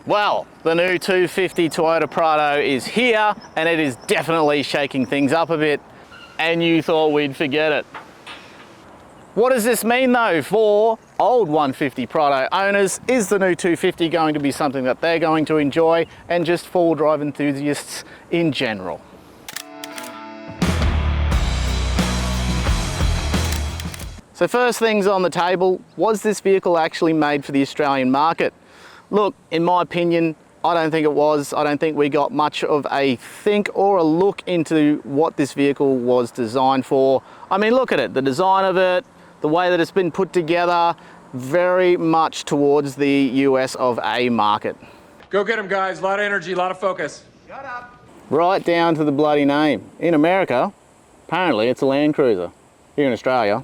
Well, the new 250 Toyota Prado is here and it is definitely shaking things up a bit, and you thought we'd forget it. What does this mean though for old 150 Prado owners? Is the new 250 going to be something that they're going to enjoy, and just four-wheel drive enthusiasts in general? So first things on the table, was this vehicle actually made for the Australian market? Look, in my opinion, I don't think it was. I don't think we got much of a think or a look into what this vehicle was designed for. I mean, look at it, the design of it, the way that it's been put together, very much towards the US of A market. Go get them, guys. A lot of energy, a lot of focus. Shut up. Right down to the bloody name. In America, apparently it's a Landcruiser. Here in Australia,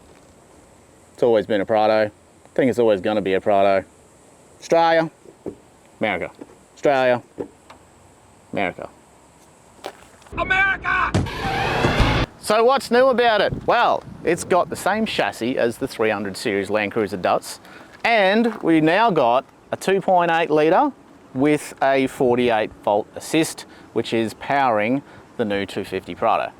it's always been a Prado. I think it's always going to be a Prado. Australia, America. Australia, America. America! So what's new about it? Well, it's got the same chassis as the 300 series Landcruiser does, and we now got a 2.8 litre with a 48 volt assist, which is powering the new 250 Prado.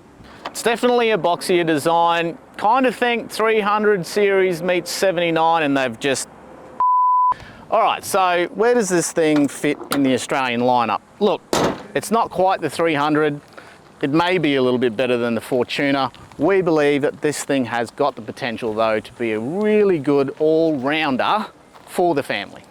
It's definitely a boxier design. Kind of think 300 series meets 79 and they've just... All right, so where does this thing fit in the Australian lineup? Look, it's not quite the 300. It may be a little bit better than the Fortuner. We believe that this thing has got the potential though to be a really good all-rounder for the family.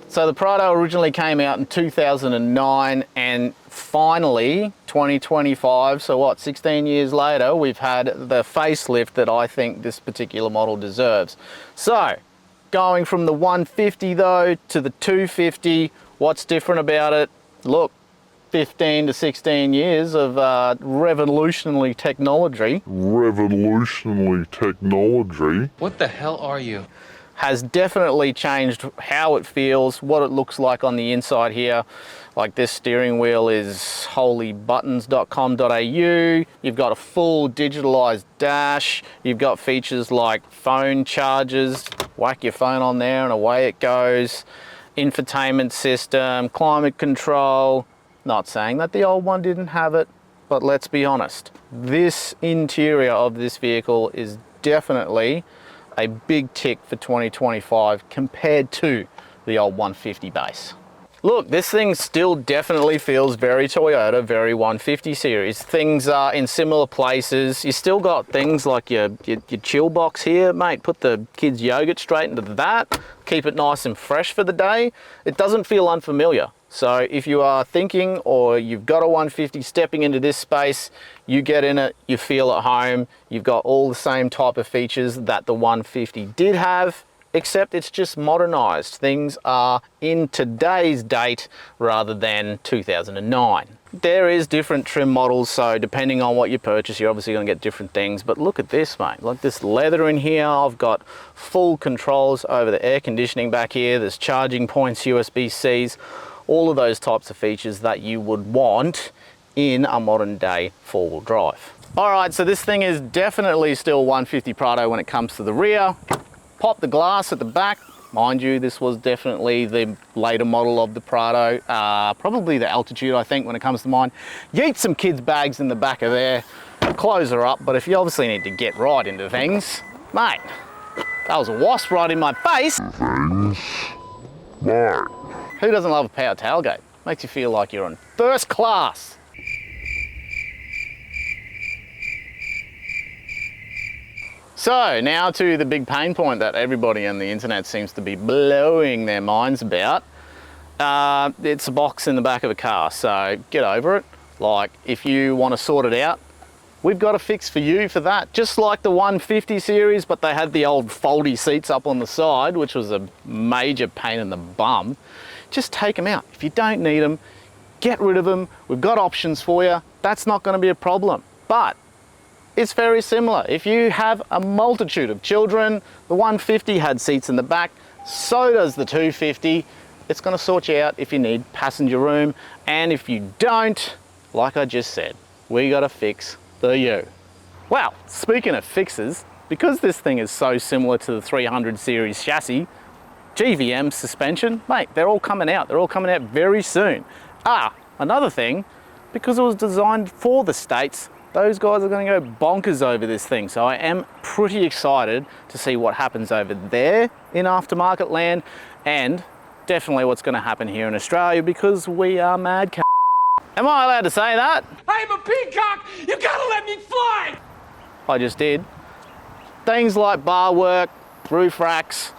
So the Prado originally came out in 2009, and finally 2025, so what, 16 years later, we've had the facelift that I think this particular model deserves. So going from the 150 though to the 250, what's different about it? Look, 15 to 16 years of revolutionary technology. What the hell are you? Has definitely changed how it feels, what it looks like on the inside here. Like this steering wheel is holybuttons.com.au. You've got a full digitalized dash. You've got features like phone chargers, whack your phone on there and away it goes. Infotainment system, climate control. Not saying that the old one didn't have it, but let's be honest. This interior of this vehicle is definitely a big tick for 2025 compared to the old 150 base. Look, this thing still definitely feels very Toyota, very 150 series. Things are in similar places. You still got things like your chill box here, mate. Put the kids' yogurt straight into that. Keep it nice and fresh for the day. It doesn't feel unfamiliar. So if you are thinking, or you've got a 150 stepping into this space, you get in it, you feel at home. You've got all the same type of features that the 150 did have, except it's just modernized. Things are in today's date rather than 2009. There is different trim models, so depending on what you purchase, you're obviously gonna get different things, but look at this, mate. Look, this leather in here. I've got full controls over the air conditioning back here. There's charging points, USB-Cs, all of those types of features that you would want in a modern day four-wheel drive. All right, so this thing is definitely still 150 Prado when it comes to the rear. Pop the glass at the back. Mind you, this was definitely the later model of the Prado, probably the Altitude, I think, when it comes to mine. Yeet some kids' bags in the back of there, close her up, but if you obviously need to get right into things, mate, that was a wasp right in my face. Who doesn't love a power tailgate? Makes you feel like you're on first class. So now to the big pain point that everybody on the internet seems to be blowing their minds about. It's a box in the back of a car, so get over it. Like, if you want to sort it out, we've got a fix for you for that. Just like the 150 series, but they had the old foldy seats up on the side, which was a major pain in the bum. Just take them out. If you don't need them, get rid of them. We've got options for you. That's not going to be a problem. But it's very similar. If you have a multitude of children, the 150 had seats in the back, so does the 250. It's going to sort you out if you need passenger room. And if you don't, like I just said, we got a fix for you. Well, speaking of fixes, because this thing is so similar to the 300 series chassis, GVM suspension, mate, they're all coming out. They're all coming out very soon. Another thing, because it was designed for the States, those guys are going to go bonkers over this thing. So I am pretty excited to see what happens over there in aftermarket land, and definitely what's going to happen here in Australia, because we are mad. Am I allowed to say that? I'm a peacock! You gotta let me fly! I just did. Things like bar work, roof racks,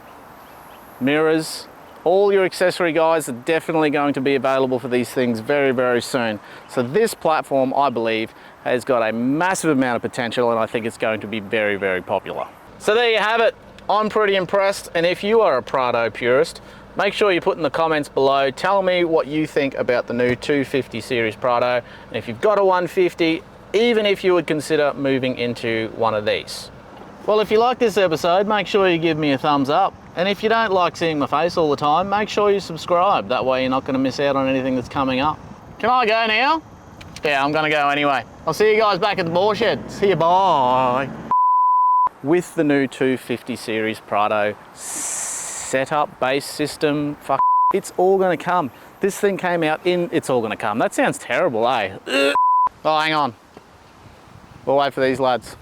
mirrors, all your accessory guys are definitely going to be available for these things very, very soon. So this platform, I believe, has got a massive amount of potential, and I think it's going to be very, very popular. So there you have it. I'm pretty impressed, and if you are a Prado purist, make sure you put in the comments below, tell me what you think about the new 250 Series Prado, and if you've got a 150, even if you would consider moving into one of these. Well, if you like this episode, make sure you give me a thumbs up. And if you don't like seeing my face all the time, make sure you subscribe. That way you're not going to miss out on anything that's coming up. Can I go now? Yeah, I'm going to go anyway. I'll see you guys back at the bore shed. See you, bye. With the new 250 Series Prado setup, base system, it's all going to come. This thing came out in, it's all going to come. That sounds terrible, eh? Oh, hang on. We'll wait for these lads.